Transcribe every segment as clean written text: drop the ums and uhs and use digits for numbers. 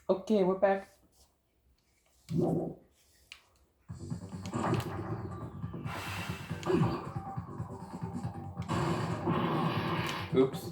Okay, we're back. Oops.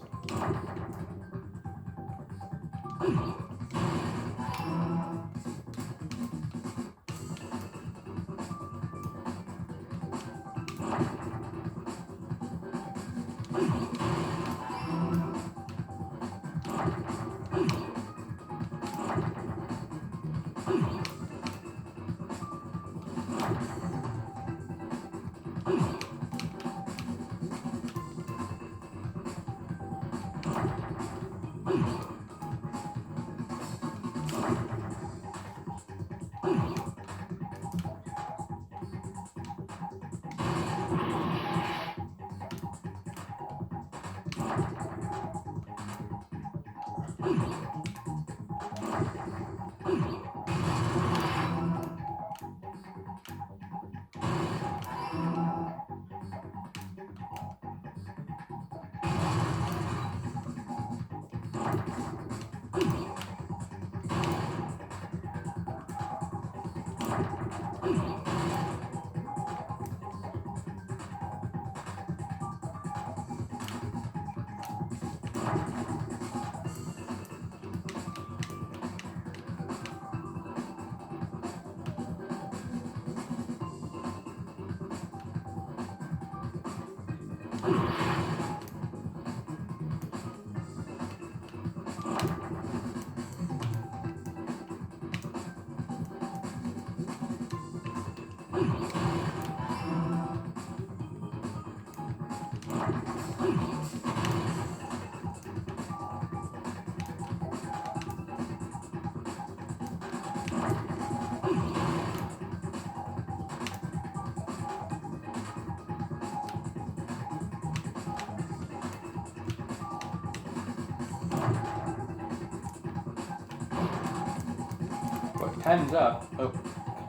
Well, time's up. Oh,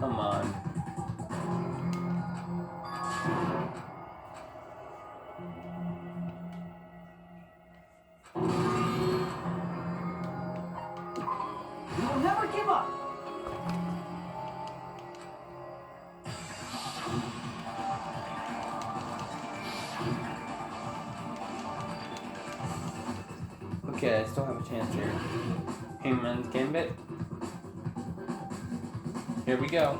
come on. You will never give up. Okay, I still have a chance here. Hangman's Gambit. Here we go.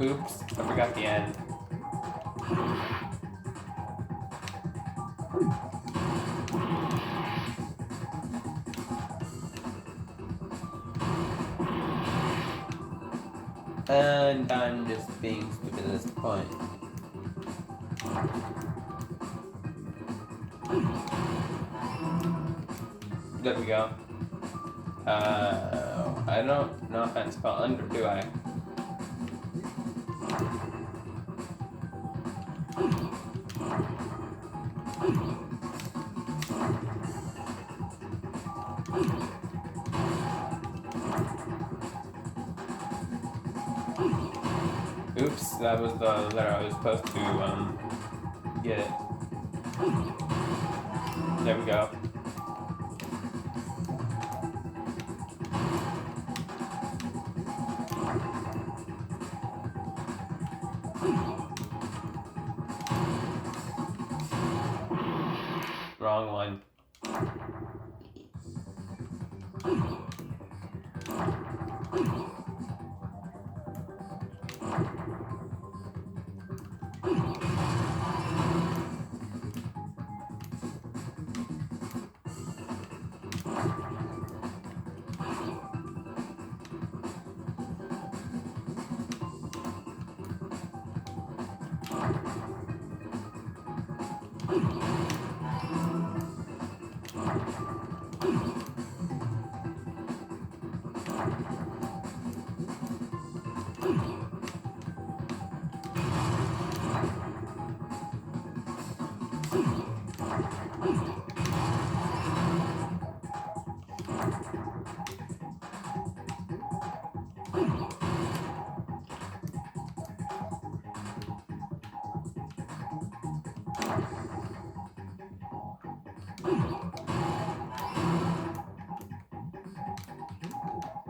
Oops, I forgot the end. And I'm just being stupid at this point. There we go. I don't know if I spell under, do I? Oops, that was the letter I was supposed to get it. There we go. Wrong one.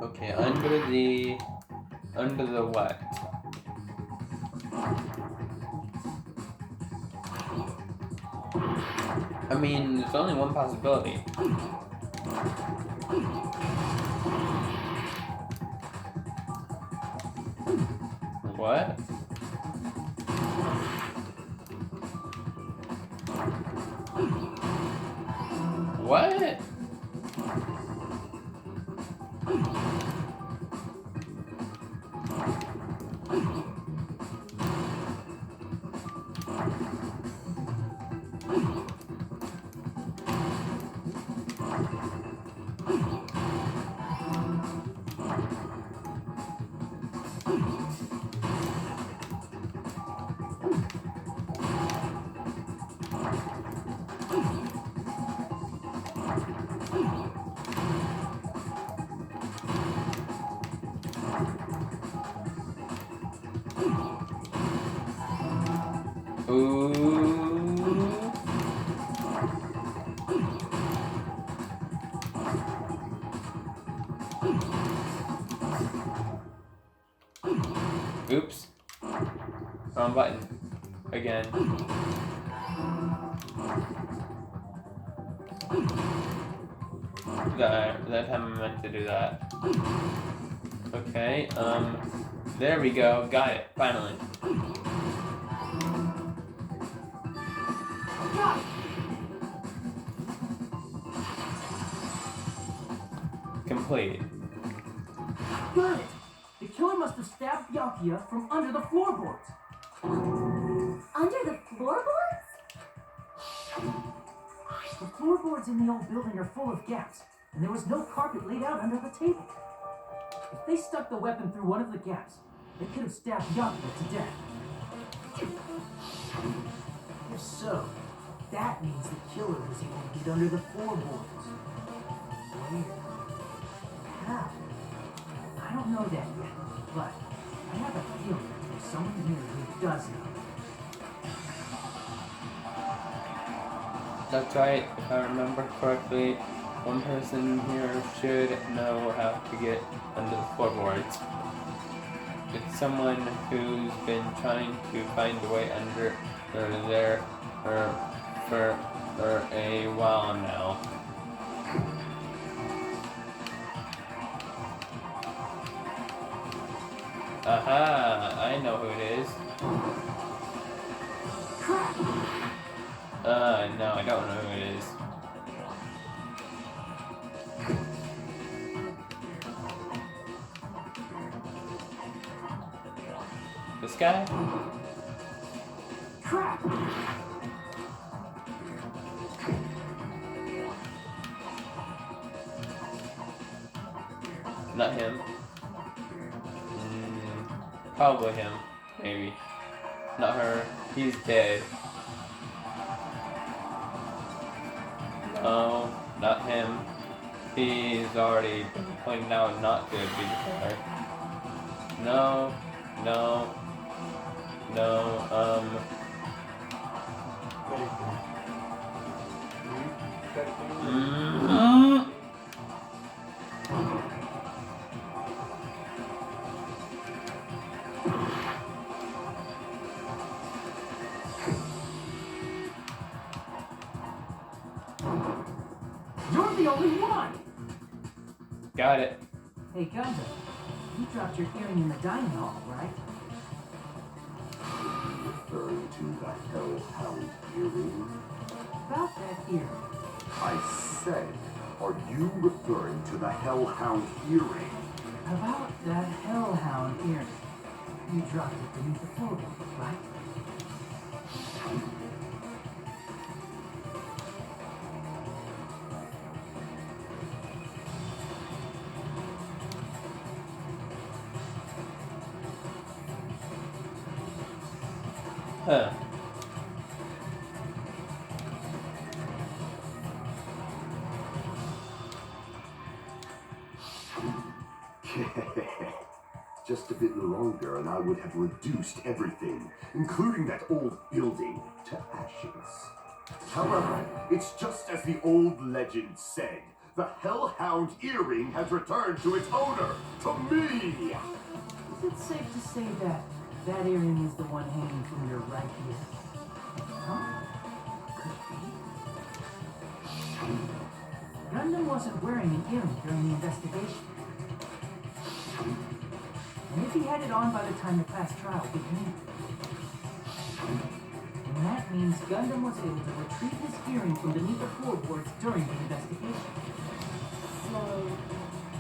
Okay, under the what? I mean, there's only one possibility. What? What? Ooh. Oops. Wrong button. Again. That time I meant to do that. Okay, there we go. Got it, finally. Complete. Got it! The killer must have stabbed Byakuya from under the floorboards. Under the floorboards? The floorboards in the old building are full of gaps, and there was no carpet laid out under the table. If they stuck the weapon through one of the gaps, they could have stabbed Byakuya to death. If so, that means the killer was able to get under the floorboards. Where? How? I don't know that yet, but I have a feeling there's someone here who does know. That's right, if I remember correctly, one person here should know how to get under the floorboards. It's someone who's been trying to find a way under there for a while now. Aha, I know who it is. No, I don't know who it is. This guy? Crap! Not him. Probably him. Maybe. Not her. He's dead. No, not him. He's already been pointed out not to be the killer. No, no, no, You're the only one! Got it. Hey, Gundam, you dropped your earring in the dining hall, right? Referring to the hellhound earring? About that earring. I said, are you referring to the hellhound earring? About that hellhound earring. You dropped it beneath the floorboard, right? Huh. Just a bit longer. longer and I would have reduced everything, including that old building, to ashes. However, it's just as the old legend said. The Hellhound earring has returned to its owner, to me! Is it safe to say that that earring is the one hanging from your right ear? Huh? Could be. Gundam wasn't wearing an earring during the investigation. And if he had it on by the time the class trial began, and that means Gundam was able to retrieve his earring from beneath the floorboards during the investigation. So,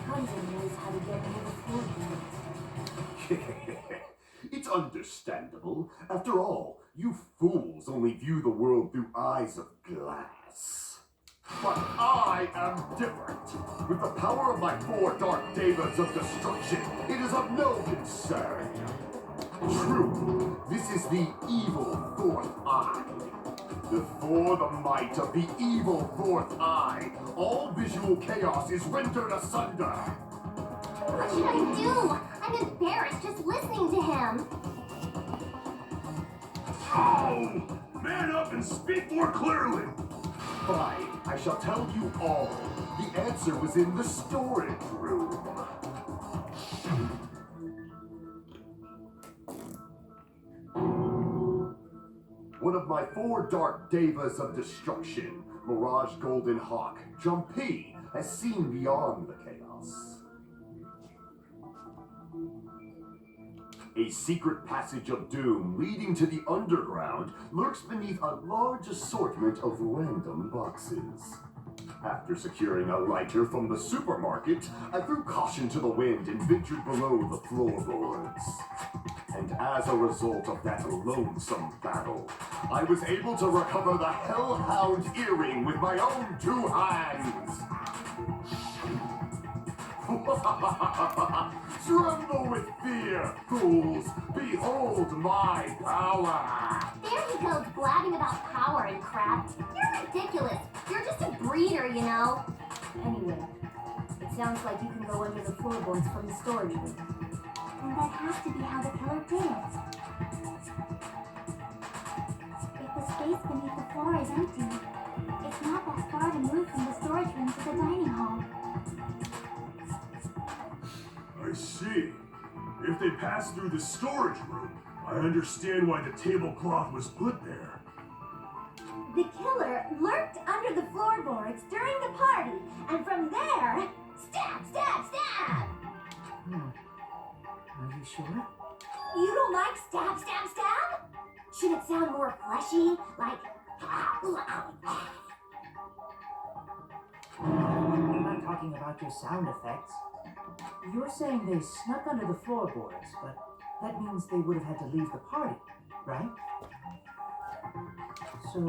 Gundam knows how to get near the floorboards. It's understandable. After all, you fools only view the world through eyes of glass. But I am different. With the power of my 4 dark devas of destruction, it is of no concern. True, this is the evil 4th eye. Before the might of the evil 4th eye, all visual chaos is rendered asunder. What should I do? I'm embarrassed just listening to him. Oh! Man up and speak more clearly! Fine, I shall tell you all. The answer was in the storage room. One of my 4 dark devas of destruction, Mirage Golden Hawk, Jumpy, has seen beyond the chaos. A secret passage of doom leading to the underground lurks beneath a large assortment of random boxes. After securing a lighter from the supermarket, I threw caution to the wind and ventured below the floorboards. And as a result of that lonesome battle, I was able to recover the Hellhound earring with my own 2 hands. Tremble with fear, fools! Behold my power! There he goes blabbing about power and crap. You're ridiculous. You're just a breeder, you know. Anyway, it sounds like you can go under the floorboards from the storage room. And that has to be how the killer did it. If the space beneath the floor is empty, it's not that far to move from the storage room to the dining hall. I see. If they passed through the storage room, I understand why the tablecloth was put there. The killer lurked under the floorboards during the party, and from there, stab, stab, stab! Are you sure? You don't like stab, stab, stab? Should it sound more fleshy, like... I'm not talking about your sound effects. You're saying they snuck under the floorboards, but that means they would have had to leave the party, right? So,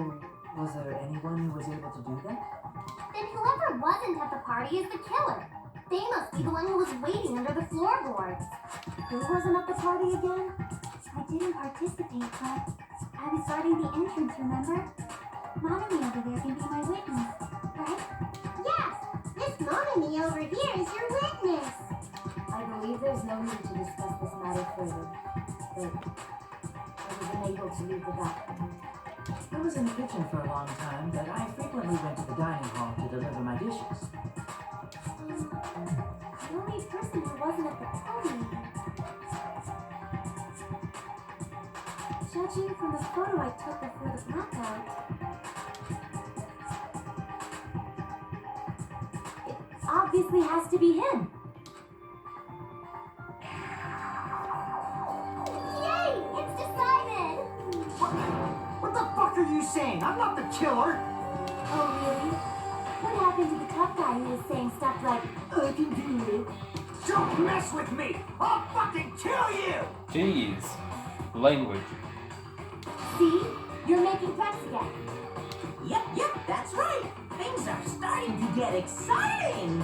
was there anyone who was able to do that? Then whoever wasn't at the party is the killer. They must be the one who was waiting under the floorboards. Who wasn't at the party again? I didn't participate, but I was guarding the entrance, remember? Monami over there can be my witness, right? Yes! This Monami over here is your witness! I believe there's no need to discuss this matter further, but I was unable to leave the bathroom. I was in the kitchen for a long time, but I frequently went to the dining hall to deliver my dishes. The only person who wasn't at the party. Judging from the photo I took before the blackout, it obviously has to be him. Yay! It's decided! What the fuck are you saying? I'm not the killer! Oh, really? What happened to the tough guy who was saying stuff like, I can do it? Don't mess with me! I'll fucking kill you! Jeez. Language. See? You're making threats again. Yep, that's right. Things are starting to get exciting.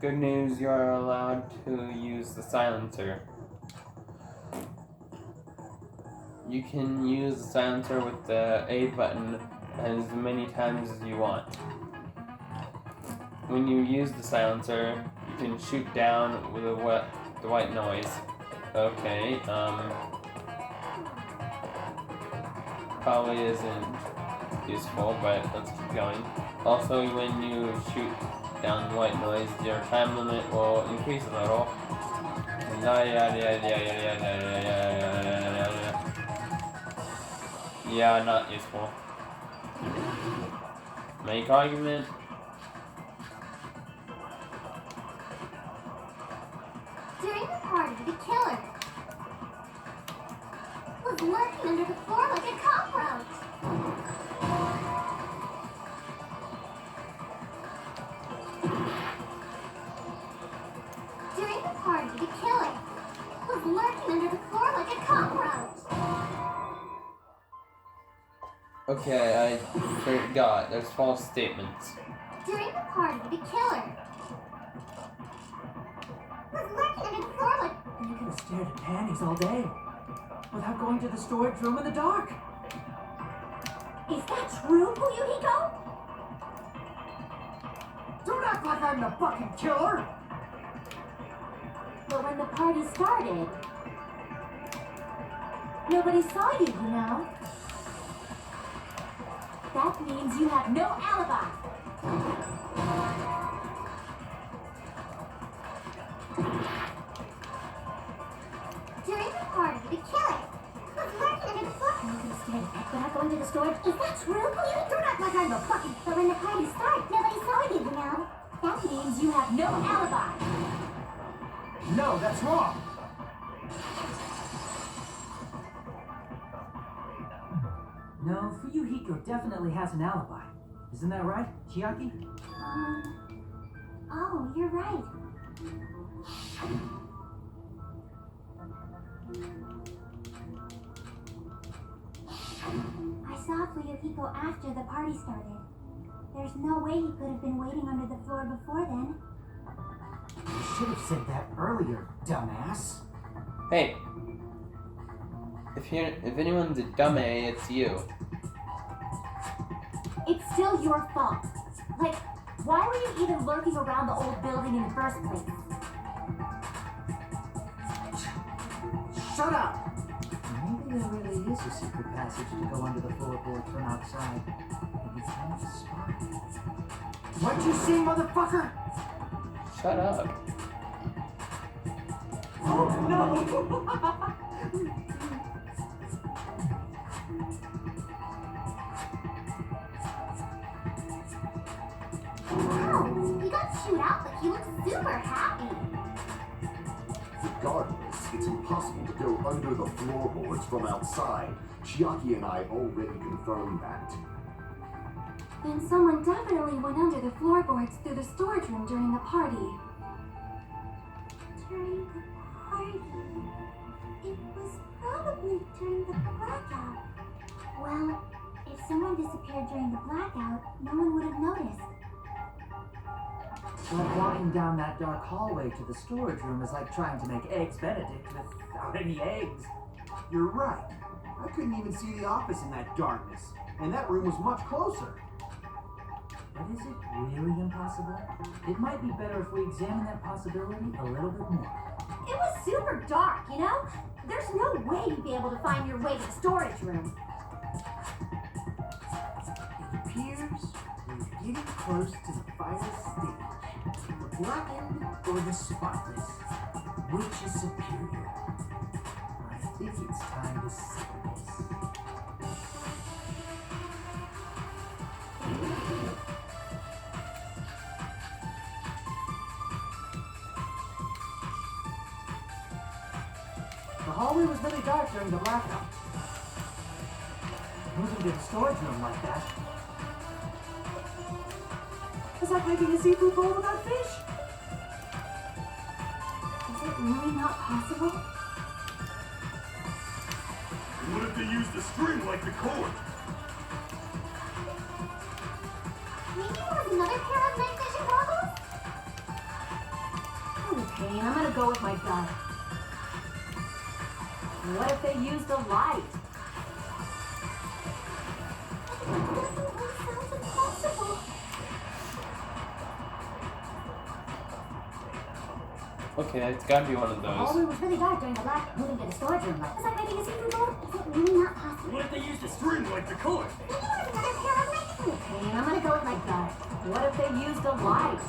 Good news, you're allowed to use the silencer. You can use the silencer with the A button as many times as you want. when you use the silencer, you can shoot down with the white noise. Okay, probably isn't useful, but let's keep going. Also, when you shoot down white noise, your time limit will increase a little. Yeah, not useful. Make argument. During the party, the killer was lurking under the floor like a cockroach. During the party, the killer was lurking under the floor like a cockroach. Okay, I forgot. There's false statements. During the party, the killer was lurking under the floor like... And you could have stared at panties all day without going to the storage room in the dark. Is that true, Fuyuhiko? Don't act like I'm the fucking killer! But when the party started, nobody saw you, you know? That means you have no alibi. During the party, the killer was lurking under the floor. And you could have stayed without going to the storage. Is that true? You don't act like I'm the fucking... But when the party started, nobody saw you, you know? That means you have no alibi. No, that's wrong! No, Fuyuhiko definitely has an alibi. Isn't that right, Chiaki? Oh, you're right. I saw Fuyuhiko after the party started. There's no way he could have been waiting under the floor before then. You should have said that earlier, dumbass. Hey, if anyone's a dummy, it's you. It's still your fault. Like, why were you even lurking around the old building in the first place? Shut up! Maybe there really is a secret passage to go under the floorboards from outside. And you can't spy. What you see, motherfucker? Shut up. Oh no! Wow, he got chewed out, but he looks super happy. Regardless, it's impossible to go under the floorboards from outside. Chiaki and I already confirmed that. Then someone definitely went under the floorboards through the storage room during the party. During the party? It was probably during the blackout. Well, if someone disappeared during the blackout, no one would have noticed. Like walking down that dark hallway to the storage room is like trying to make eggs Benedict without any eggs. You're right. I couldn't even see the office in that darkness, and that room was much closer. But is it really impossible? It might be better if we examine that possibility a little bit more. It was super dark, you know? There's no way you'd be able to find your way to the storage room. It appears we're getting close to the final stage. The blackened or the spotless? Which is superior? I think it's time to settle this. The hallway was really dark during the blackout. Moving to the storage room like that. It's like making a seafood bowl without fish. Is it really not possible? What if they use the string like the cord? Maybe there was another pair of night vision goggles? Okay, I'm gonna go with my gut. What if they used a light? That sounds impossible. Okay, it's gotta be one of The those. hallway was really dark during the black moving to the storage room. Was I making a seafood bowl? Is it really not possible? What if they used a string like the cord? Maybe there's another pair of legs. Okay, I'm gonna go with my gut. What if they used a light?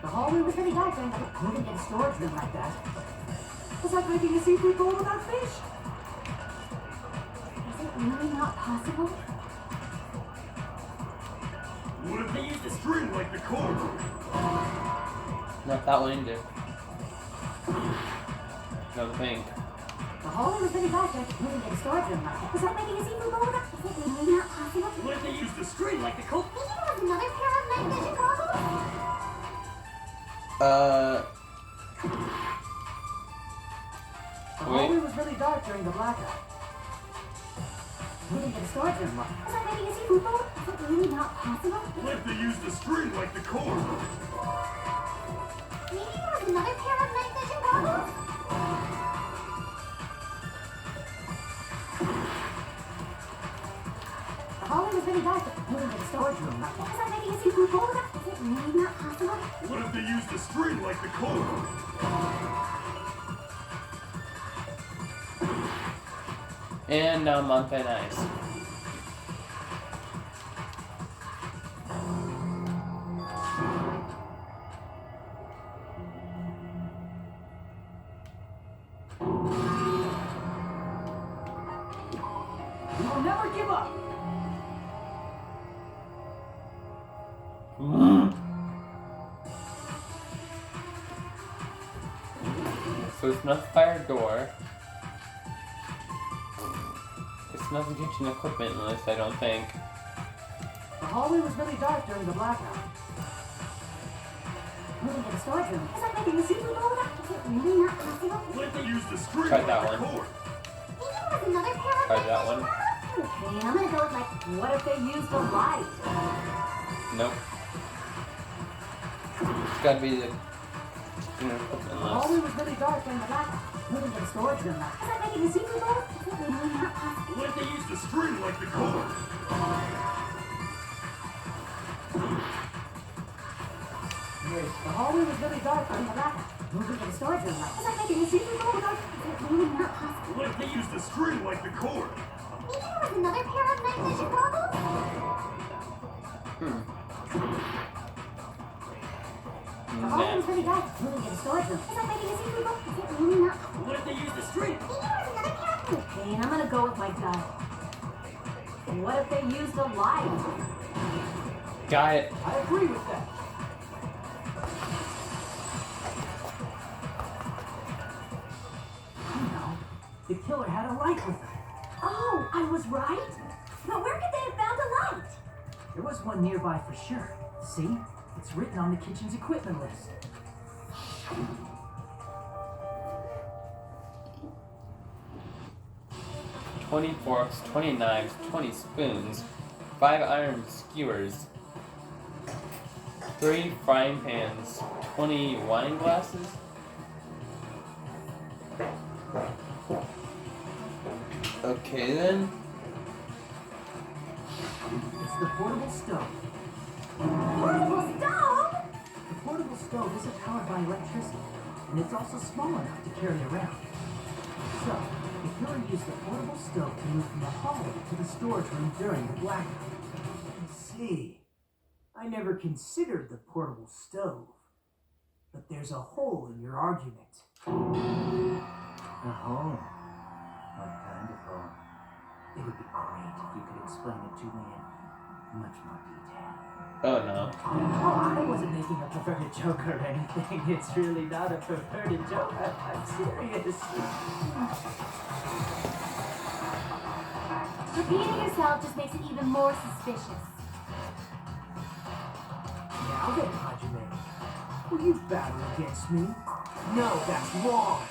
The hallway was really dark during the Moving in a storage room like that. It's like making a seafood bowl without fish. Is it really not possible? What if they used a string like the cord? Not that one either. No pink. The hallway was really dark during moving in a storage room like that. Was I making a seafood bowl? Is it really not possible? What if they used a string like the cord? Maybe there was another pair of night vision goggles? The Wait. hallway was really dark during the blackout. Moving in a storage room like that. Was I making a seafood bowl? Is it really not possible? What if they used a string like the cord? Maybe there was another pair of night vision goggles? The hallway was really dark, but moving to the storage room like that. Was I making a seafood bowl? Is it really not possible? What if they used a string like the cord? And now I'm on thin ice. We will never give up. So it's not the fire door. It's not the kitchen equipment list, I don't think. The hallway was really dark during the blackout. Moving to the storage room. Was I making a seafood bowl? Is it really not possible? What if they used a string Try like that the one. cord? Maybe there was another pair of Try night that vision one. goggles? Okay, I'm gonna go with like What if they used a light? Nope. It's gotta be the kitchen equipment The hallway list. was really dark during the blackout. moving to the storage room like that. Was I making a seafood bowl? Is it really not possible? What if they used a string like the cord? Yes, the hallway was really dark during the blackout. Moving to the storage room like that. Was I making a seafood bowl? Is it really not possible? What if they used a string like the cord? Maybe there was another pair of night vision goggles? The hallway was really dark. Moving to the storage room. Was I making a seafood bowl? Is it really not possible? What if they used a string? Maybe there was another pair of Okay, and I'm gonna go with my gut. What if they used a light? Got it. I agree with that. You know, the killer had a light with her. Oh, I was right? But where could they have found a light? There was one nearby for sure. See? It's written on the kitchen's equipment list. "20 forks, 20 knives, 20 spoons, 5 iron skewers, 3 frying pans, 20 wine glasses." Okay then. It's the portable stove. Portable stove? The portable stove isn't powered by electricity, and it's also small enough to carry around. So, the killer used the portable stove to move from the hallway to the storage room during the blackout. I see. I never considered the portable stove. But there's a hole in your argument. A hole? What kind of hole? It would be great if you could explain it to me in much more detail. Oh no. Oh, I wasn't making a perverted joke or anything. It's really not a perverted joke. I'm serious. Repeating yourself just makes it even more suspicious. Now then, Hajime, will you battle against me? No, that's wrong.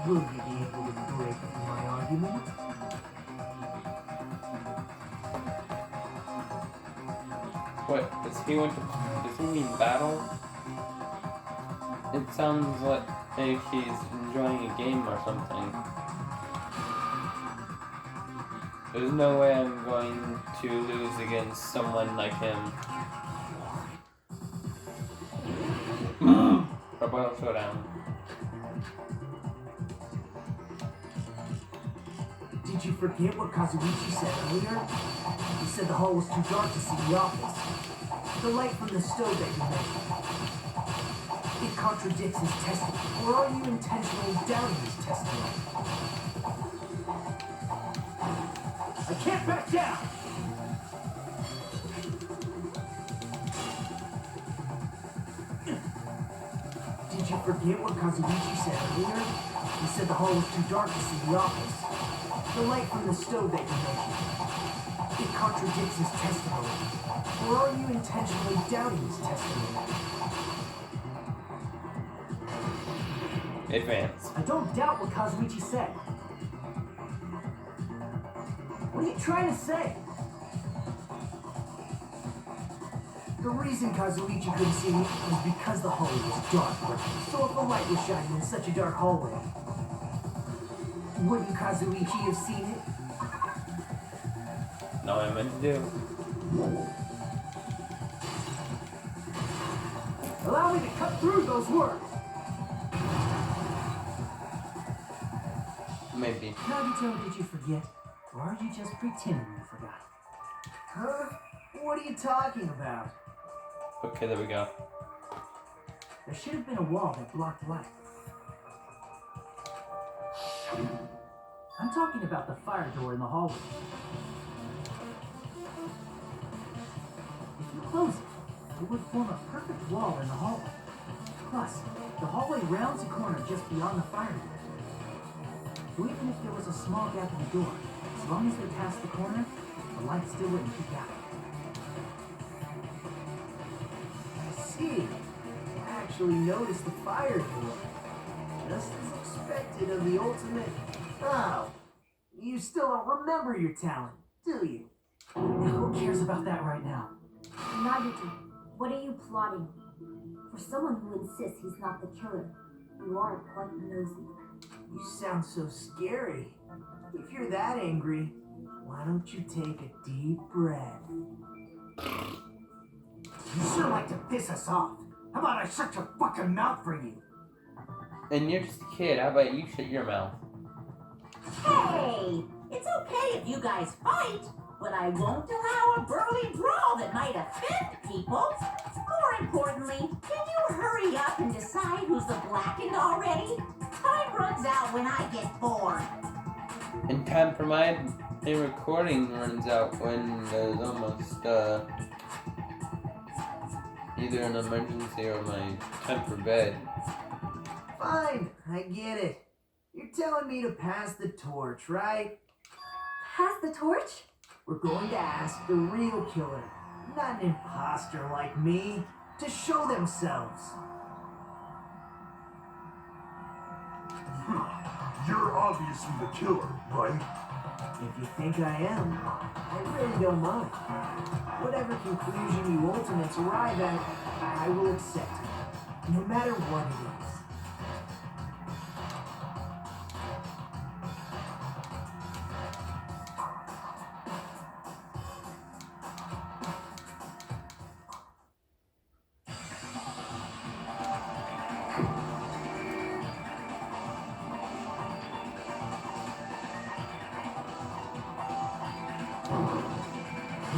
Will you be able to break my argument? What, does he mean battle? It sounds like he's enjoying a game or something. There's no way I'm going to lose against someone like him. Roboto Showdown. Did you forget what Kazuichi said earlier? He said the hall was too dark to see the office. The light from the stove that you mentioned. It contradicts his testimony. Or are you intentionally doubting his testimony? I can't back down! Did you forget what Kazuichi said earlier? He said the hall was too dark to see the office. The light from the stove that you mentioned. It contradicts his testimony. Or are you intentionally doubting his testimony? Advance. I don't doubt what Kazuichi said. What are you trying to say? The reason Kazuichi couldn't see me was because the hallway was dark. So if the light was shining in such a dark hallway, wouldn't Kazuichi have seen it? Not what I meant to do. Allow me to cut through those words. Maybe. Nagito, did you forget? Or are you just pretending you forgot? Huh? What are you talking about? Okay, there we go. There should have been a wall that blocked light. I'm talking about the fire door in the hallway. If you close it, it would form a perfect wall in the hallway. Plus, the hallway rounds a corner just beyond the fire door. So even if there was a small gap in the door, as long as they passed the corner, the light still wouldn't peek out. I see. I actually noticed the fire door. Just as expected of the ultimate. Oh, you still don't remember your talent, do you? Who cares about that right now? Nagito, what are you plotting? For someone who insists he's not the killer, you are quite nosy. You sound so scary. If you're that angry, why don't you take a deep breath? You sure like to piss us off. How about I shut your fucking mouth for you? And you're just a kid. How about you shut your mouth? Hey, it's okay if you guys fight, but I won't allow a burly brawl that might offend people. More importantly, can you hurry up and decide who's the blackened already? Time runs out when I get bored. And time for my recording runs out when there's almost either an emergency or my time for bed. Fine, I get it. You're telling me to pass the torch, right? Pass the torch? We're going to ask the real killer, not an imposter like me, to show themselves. You're obviously the killer, right? If you think I am, I really don't mind. Whatever conclusion you ultimates arrive at, I will accept, no matter what it is.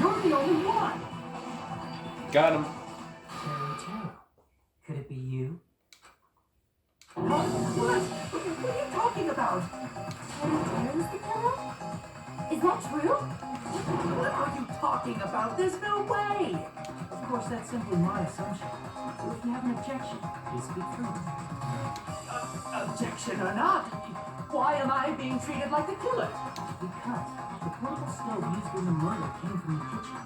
You're the only one! Got him. Terry, could it be you? What? What are you talking about? Terry's the killer? Is that true? What are you talking about? There's no way! Of course, that's simply my assumption. So if you have an objection, please speak freely. Objection or not, why am I being treated like the killer? Because the portable stove used in the murder came from the kitchen.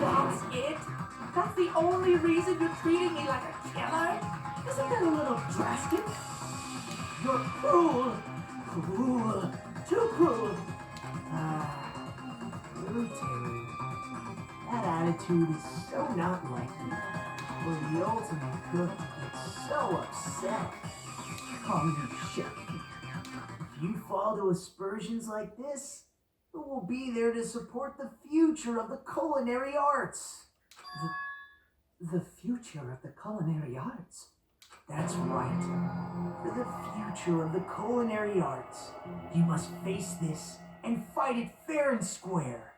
That's it? That's the only reason you're treating me like a killer? Isn't that a little drastic? You're cruel! Cruel! Too cruel! Little Terry. That attitude is so not like you. For the ultimate cook gets so upset. Calm your shit. If you fall to aspersions like this, the will be there to support the future of the culinary arts. The future of the culinary arts? That's right. For the future of the culinary arts, you must face this and fight it fair and square.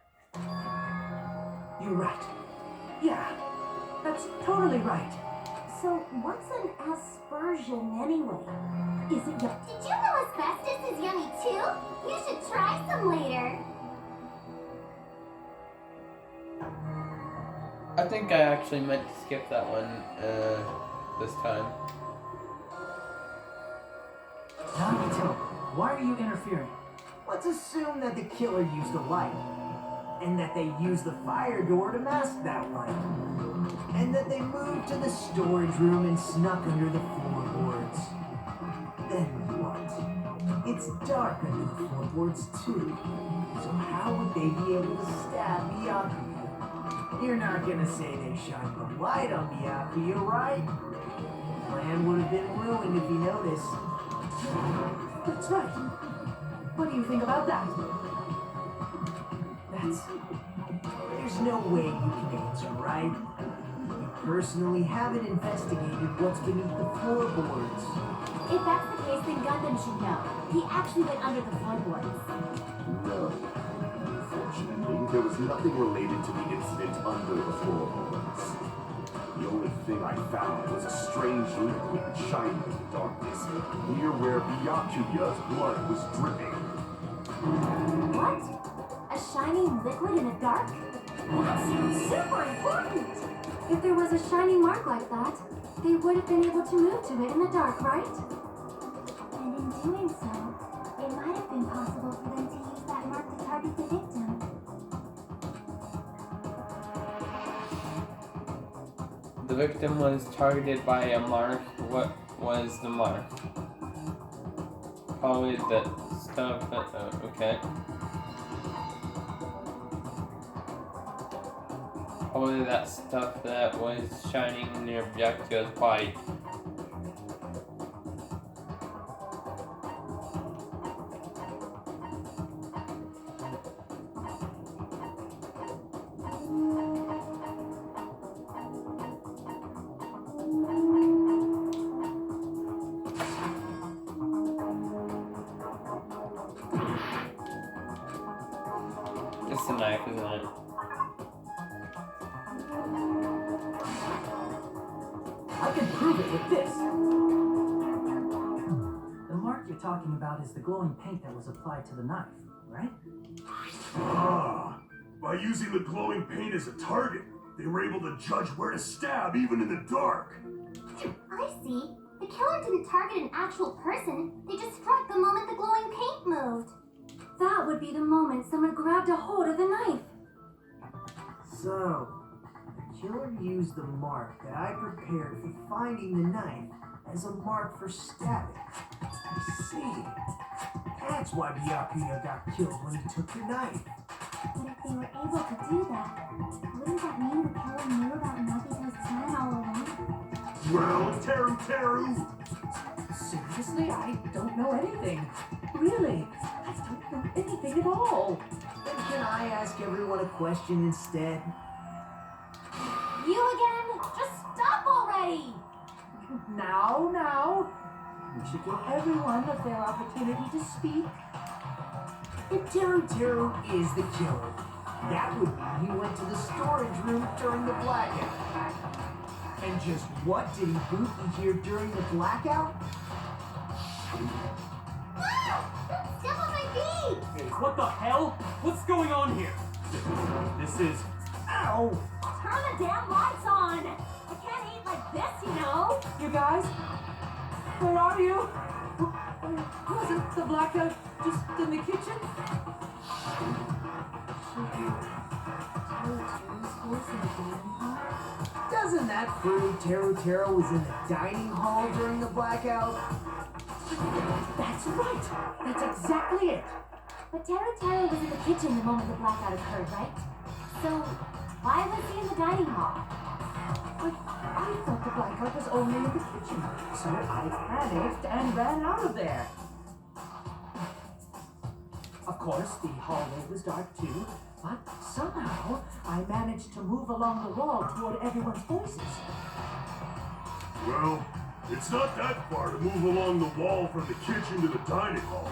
You're right. Yeah, that's totally right. So, what's an aspersion anyway? Is it yum? Did you know asbestos is yummy too? You should try some later. I think I actually meant to skip that one this time. Nagito, why are you interfering? Let's assume that the killer used a light, and that they used the fire door to mask that light, and that they moved to the storage room and snuck under the floorboards. Then what? It's dark under the floorboards too, so how would they be able to stab Byakuya? You're not gonna say they shined the light on Byakuya, right? The plan would have been ruined if you noticed. That's right. What do you think about that? There's no way you can answer, right? You personally haven't investigated what's beneath the floorboards. If that's the case, then Gundam should know. He actually went under the floorboards. No. Unfortunately, there was nothing related to the incident under the floorboards. The only thing I found was a strange liquid shining in the darkness near where Byakuya's blood was dripping. What? A shining liquid in the dark? That seems super important! If there was a shining mark like that, they would have been able to move to it in the dark, right? And in doing so, it might have been possible for them to use that mark to target the victim. The victim was targeted by a mark. What was the mark? Probably that stuff. Okay. Probably that stuff that was shining near Byakuya's body. It's a knife, isn't it? I can prove it with this. The mark you're talking about is the glowing paint that was applied to the knife, right? Ah, by using the glowing paint as a target, they were able to judge where to stab even in the dark. I see. The killer didn't target an actual person. They just struck the moment the glowing paint moved. That would be the moment someone grabbed a hold of the knife. So, the killer used the mark that I prepared for finding the knife as a mark for stabbing. I see. That's why Byakuya got killed when he took the knife. But if they were able to do that, wouldn't that mean the killer knew about Nagito's plan all along? Well, Teru! Seriously, I don't know anything. Really, I don't know anything at all. Then can I ask everyone a question instead? You again? Just stop already! Now. We should give everyone a fair opportunity to speak. If Teru is the killer, that would mean he went to the storage room during the blackout. And just what did he boot in here during the blackout? Step on my feet! What the hell? What's going on here? This is... Ow! Turn the damn lights on! I can't eat like this, you know? You guys? Where are you? Wasn't the blackout just in the kitchen? Doesn't that prove Teru was in the dining hall during the blackout? That's right! That's exactly it! But Teru was in the kitchen the moment the blackout occurred, right? So, why was he in the dining hall? But I thought the blackout was only in the kitchen, so I panicked and ran out of there. Of course, the hallway was dark too, but somehow I managed to move along the wall toward everyone's voices. Well, it's not that far to move along the wall from the kitchen to the dining hall.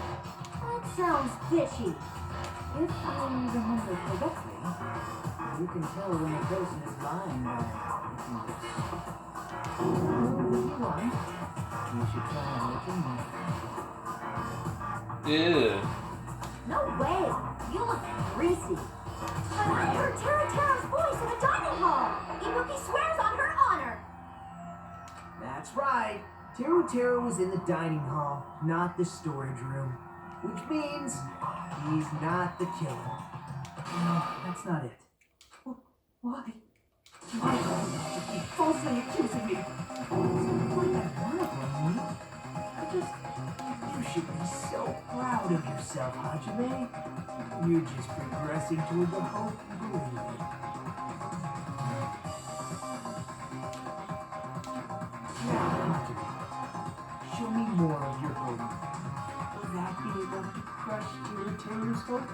That sounds fishy. If I remember correctly, you can tell when a person is lying by looking this. If you want, you should try looking more. Ew. No way. You look greasy. But I heard Tara's voice in the dining hall. Ibuki swears on her honor. That's right. Tara was in the dining hall, not the storage room. Which means he's not the killer. No, that's not it. Why? Why are you keep falsely accusing me? It's not like I want to blame you. You should be so proud of yourself, Hajime. You're just progressing toward the hope you believe in. Now, Hajime, show me more of your belief. Will that be enough to crush Tara's hope?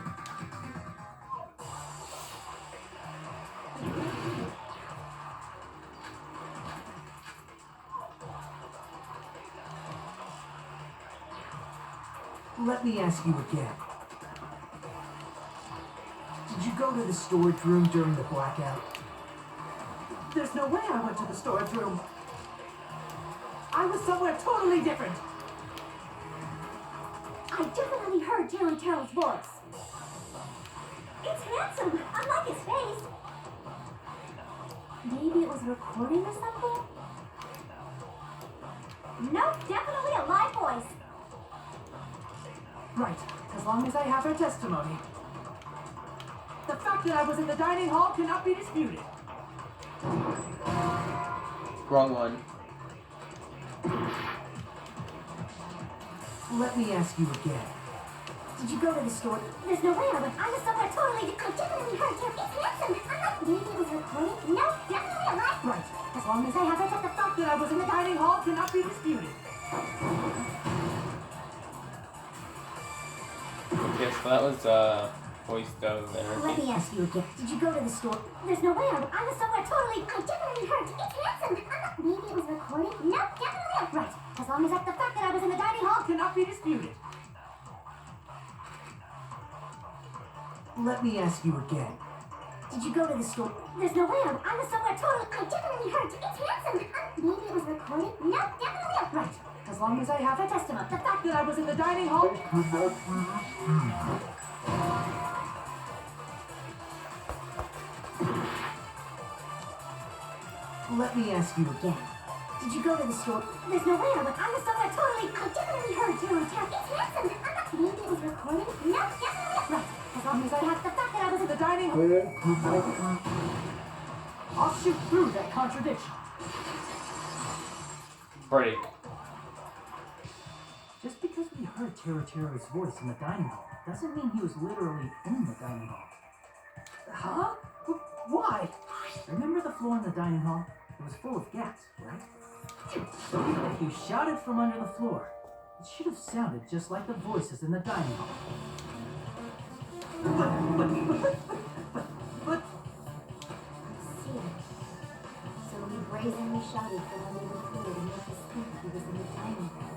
Let me ask you again. Did you go to the storage room during the blackout? There's no way I went to the storage room. I was somewhere totally different. I definitely heard Tara's voice. It's handsome, unlike his face. Maybe it was a recording or something? Nope, definitely a live voice. Right, as long as I have her testimony. The fact that I was in the dining hall cannot be disputed. Wrong one. Let me ask you again. Did you go to the store? There's no way I went. I was somewhere totally different. I definitely heard Tara. It's handsome. Maybe it was a recording? Nope, definitely a live. Right, as long as I have her testimony. The fact that I was in the dining hall cannot be disputed. Yes, well, that was voiced over there. Let me ask you again. Did you go to the store? There's no way I went. I was somewhere totally. I definitely heard. It's handsome. Maybe it was a recording? Nope, definitely a right. As long as the fact that I was in the dining hall Cannot be disputed. Let me ask you again. Did you go to the store? There's no way I was somewhere totally. I definitely heard. It's handsome. Maybe it was a recording? Nope, definitely a Right, as long as I have her testimony. The fact that I was in the dining hall. Let me ask you again. Did you go to the store? There's no way I was somewhere totally. I definitely heard Tara. It's handsome. Maybe it was recording? Nope, definitely a right. As long as I have the fact that I was in the dining hall. I'll shoot through that contradiction. Break. Just because we heard Tara's voice in the dining hall doesn't mean he was literally in the dining hall. Huh? Why? Remember the floor in the dining hall? It was full of gas, right? If you shouted from under the floor, it should have sounded just like the voices in the dining hall. But See. So he brazenly shouted from under the floor to make us think he was in the dining hall.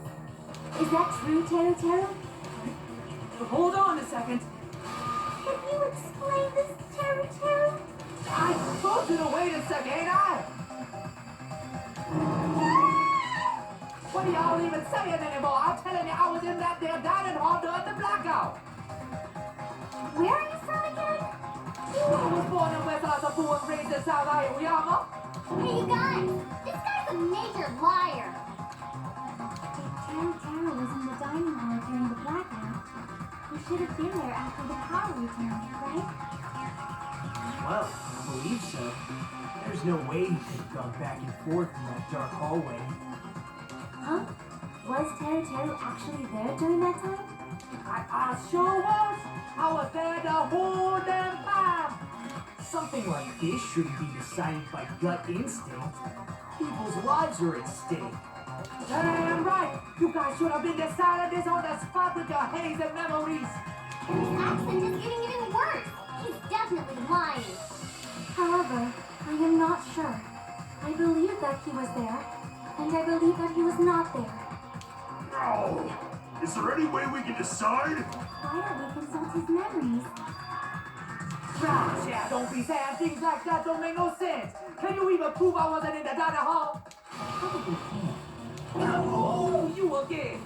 Is that true, Tara? hold on a second. Can you explain this, Tara? I told you to wait a second, ain't I? What are y'all even saying anymore? I'm telling you, I was in that damn dining hall during the blackout. Where are you from again? I was born in West Asabu and raised in South Iowa. Hey, you guys! This guy's a major liar! If Tara was in the dining hall during the blackout, he should have been there after the power returned, right? Well, I believe so. There's no way he could have gone back and forth in that dark hallway. Huh? Was Tara actually there during that time? I sure was. I was there the whole damn time. Something like this shouldn't be decided by gut instinct. People's lives are at stake. Damn right. You guys should have been decided this on the spot with your haze and memories. His accent is getting even worse. He's definitely lying. However, I am not sure. I believe that he was there, and I believe that he was not there. No! Is there any way we can decide? Why don't we consult his memories? Right, yeah, don't be saying things like that, don't make no sense. Can you even prove I wasn't in the dining hall? Probably can. Oh, you again.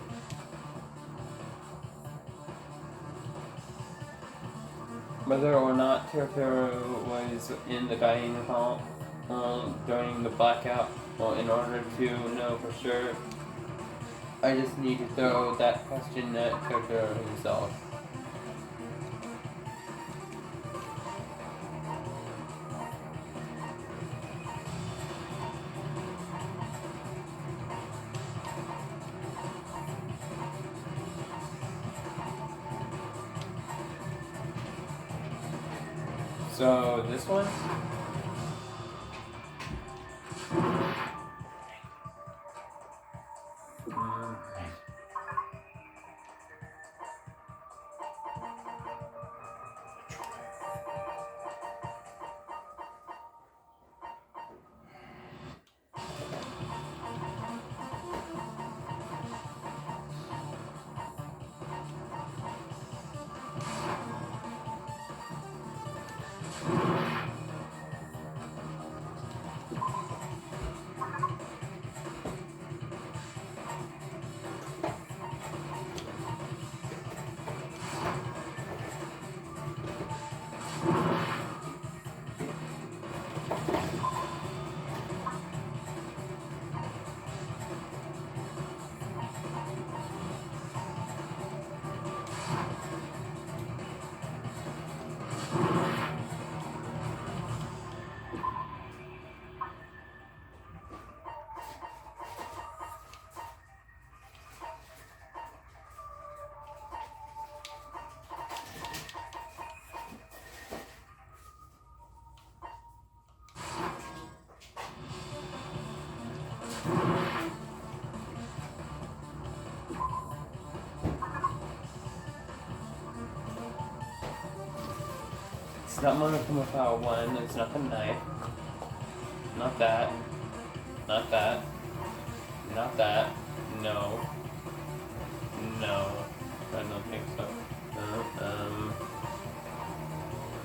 Whether or not Totoro was in the dining hall during the blackout, well, in order to know for sure, I just need to throw that question at Totoro himself. So, this one? It's not Monokumo Power 1, it's not the knife. Not that. Not that. Not that. No. No. I don't think so.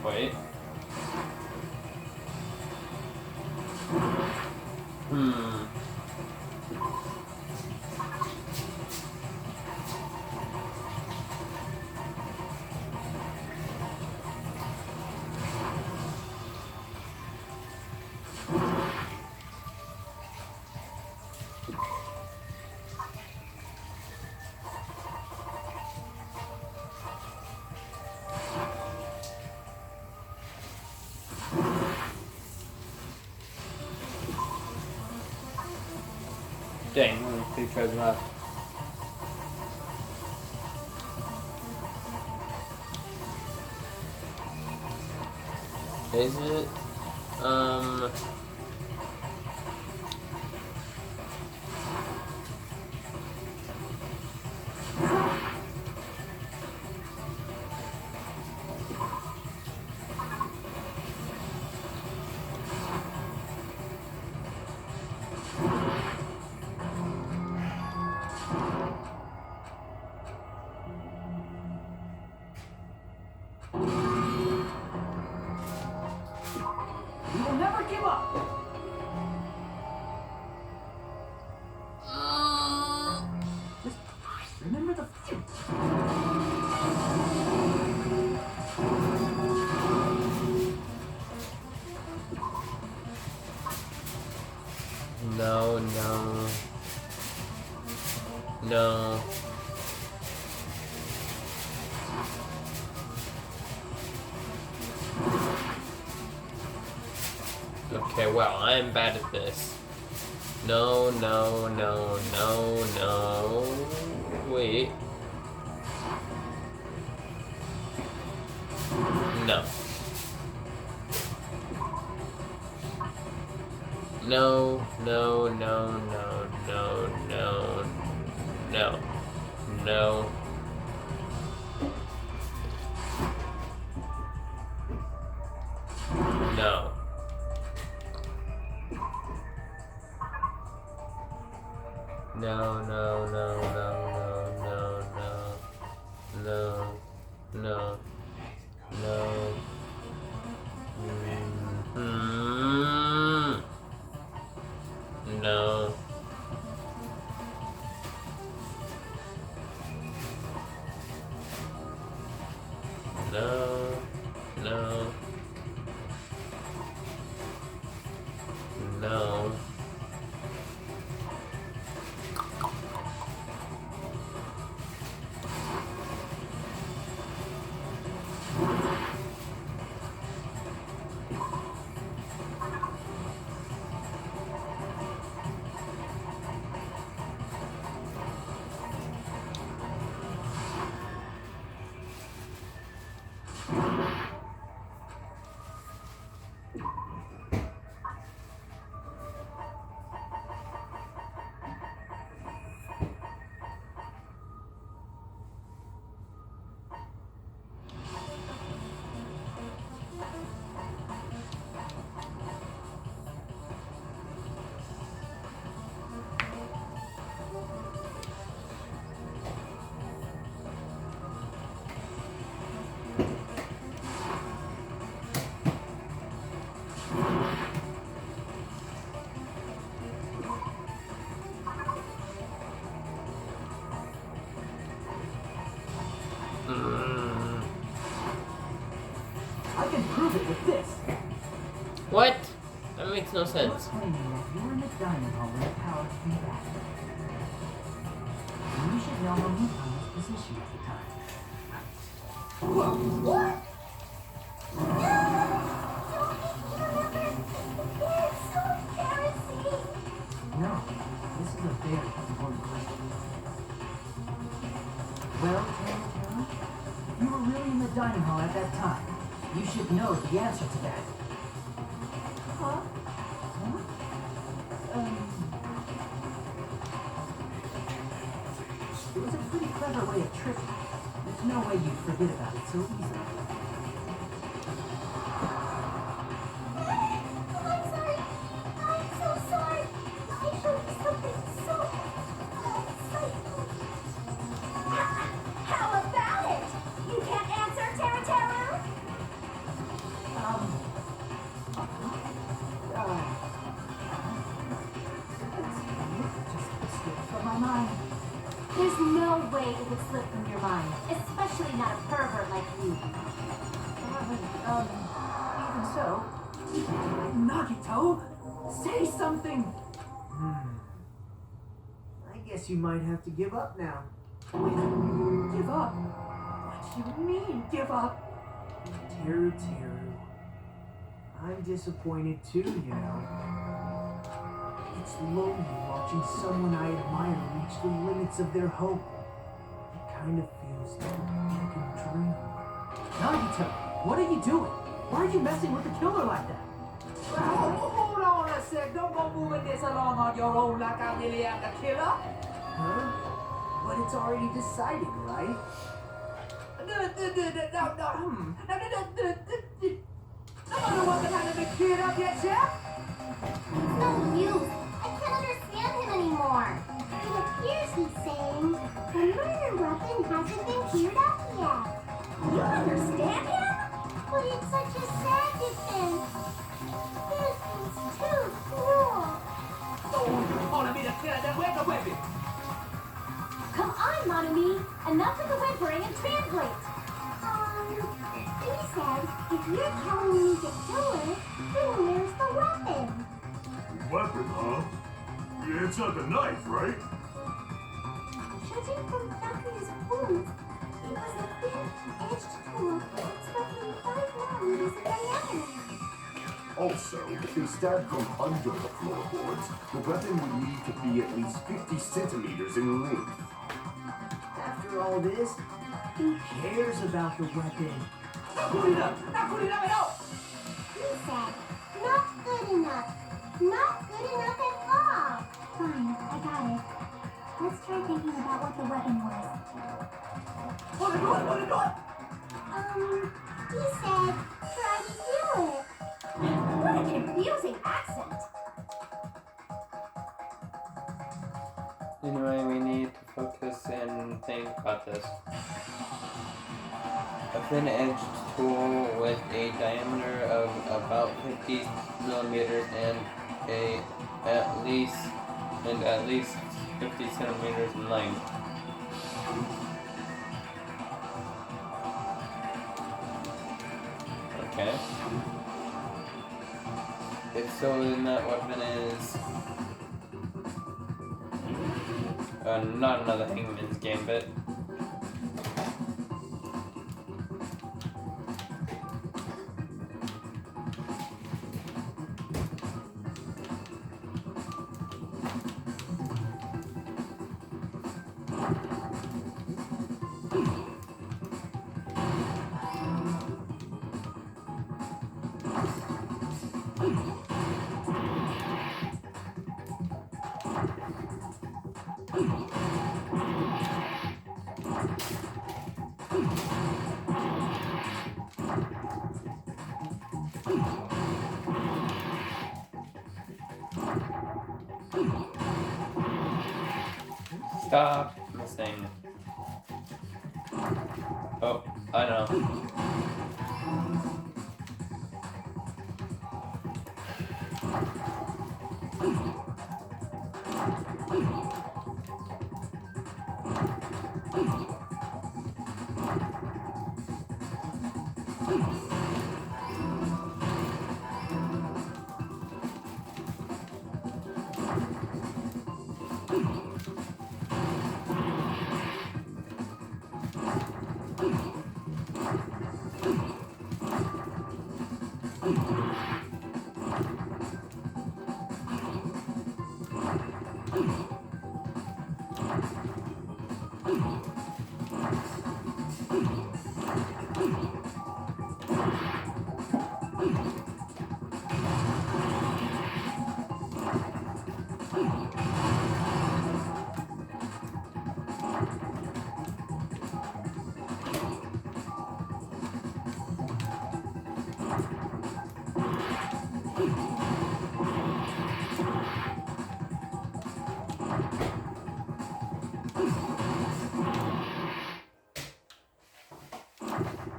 Wait. Dang, only 3 tries left. Is it? We will never give up. Just remember the No, no. No. Okay, well, I'm bad at this. No, no, no, no, no. Wait. No. No, no, no, no, no, no, no, no. No, no, no, no, no, no, no, no, no, no. Mm-hmm. No. No. No. No. I can prove it with this. What? That makes no You're sense. claiming that you were in the dining hall when the power came back. And you should know how Lupin was positioned at the time. What? No, this is a very important question. Well, Tara, if you were really in the dining hall at that time, you should know the answer to that. Huh? It was a pretty clever way of tricking. There's no way you'd forget about it so easily. I'm sorry. I'm so sorry. I showed you something so exciting. How about it? You can't answer, Tara? Just slipped from my mind. There's no way it would slip from your mind, especially not a pervert like you. Even so, Nagito, say something. I guess you might have to give up now. Wait, give up? What do you mean, give up? Teru, I'm disappointed too, you know. It's lonely watching someone I admire reach the limits of their hope. It kind of feels like a broken dream. Nagito, what are you doing? Why are you messing with the killer like that? Hold on a sec. Don't go moving this along on your own like I really am the killer. Huh? But it's already decided, right? Nobody wasn't having the kid up yet, Chef. It's no use. I can't understand him anymore. It appears he's saying the murder weapon hasn't been cleared up yet. You understand him? But it's such a sad defense. This is too cruel. Oh, you calling me the killer? Then where's the weapon? Come on, Monami. Enough of the whimpering and translate. He said, if you're telling me the killer, then where's the weapon? Weapon, huh? Yeah, it's not the knife, right? Judging from Bakuya's wounds, it was a thin-edged tool that's roughly 5 millimeters in diameter. Also, if they stabbed from under the floorboards, the weapon would need to be at least 50 centimeters in length. After all this, who cares about the weapon? Not good enough at all. He said, not good enough. Not good enough at all. Fine, I got it. Let's try thinking about what the weapon was. Want to do it? He said, try to do it. What a confusing accent. Anyway, we need to focus and think about this. A thin-edged tool with a diameter of about 50 millimeters and at least 50 centimeters in length. Okay. If so, then that weapon is not another Hangman's Gambit. Stop missing. Oh, I know.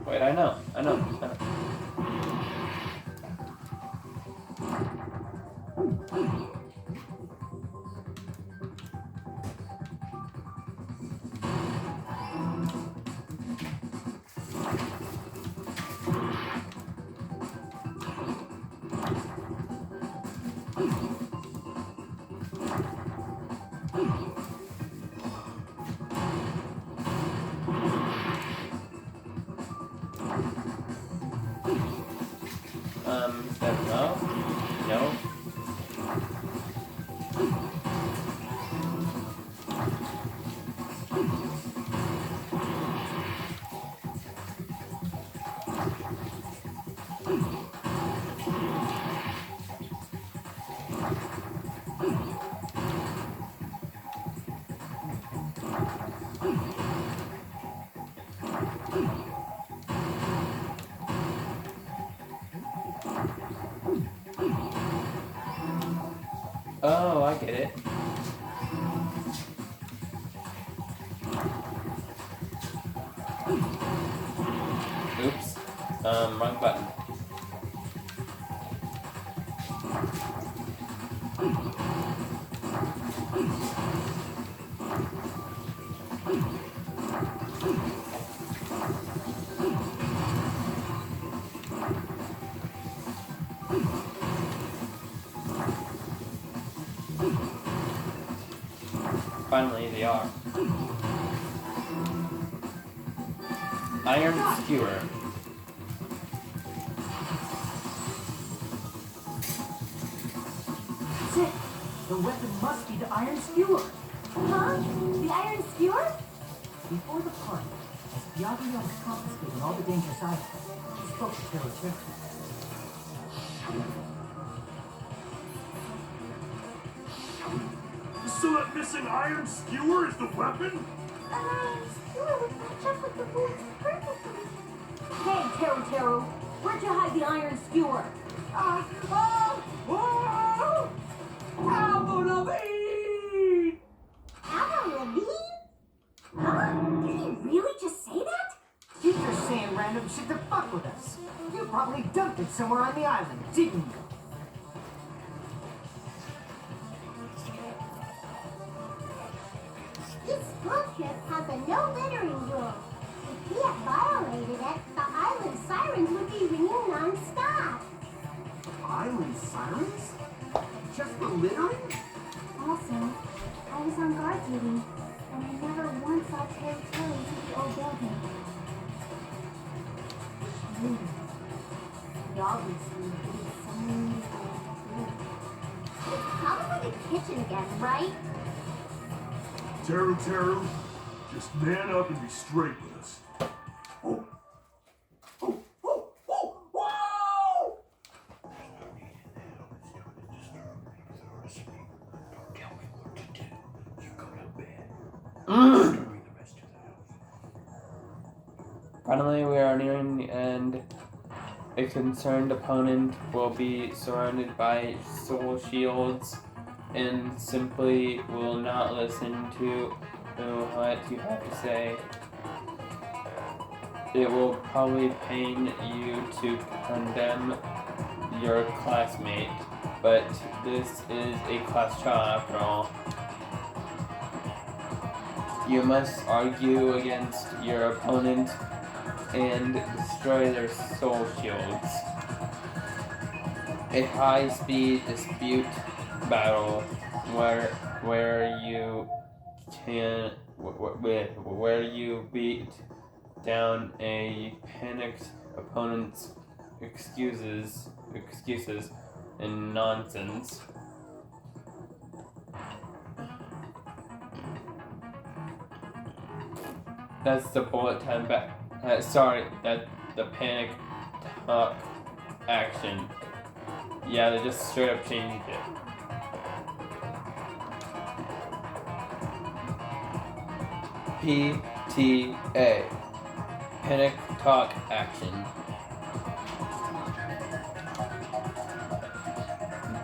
Wait, I know. Is that enough? No? Oh, I get it. Oops. Wrong button. Finally, they are. Iron Skewer. That's it. The weapon must be the iron skewer. Huh? The iron skewer? Before the party, as Byakuya was confiscating all the dangerous items, he spoke to Tero. So that missing iron skewer is the weapon? An iron skewer would match up with the boots perfectly. Hey, Teru, where'd you hide the iron skewer? Albo Navi! it somewhere on the island, didn't you? This school trip has a no littering rule. If we had violated it, the island sirens would be ringing non-stop. Island sirens? Just for littering? Also, I was on guard duty, and I never once saw Terry Tilly to the old building. He obviously did something. It's probably the kitchen again, right? Teru, just man up and be straight with us. Oh, whoa! Finally, we are nearing the end. A concerned opponent will be surrounded by soul shields and simply will not listen to what you have to say. It will probably pain you to condemn your classmate, but this is a class trial after all. You must argue against your opponent and destroy their soul shields. A high-speed dispute battle where you beat down a panicked opponent's excuses and nonsense. That's the bullet time back. Sorry, that's the panic talk action. Yeah, they just straight up changed it. PTA. Panic talk action.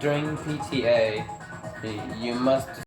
During PTA, you must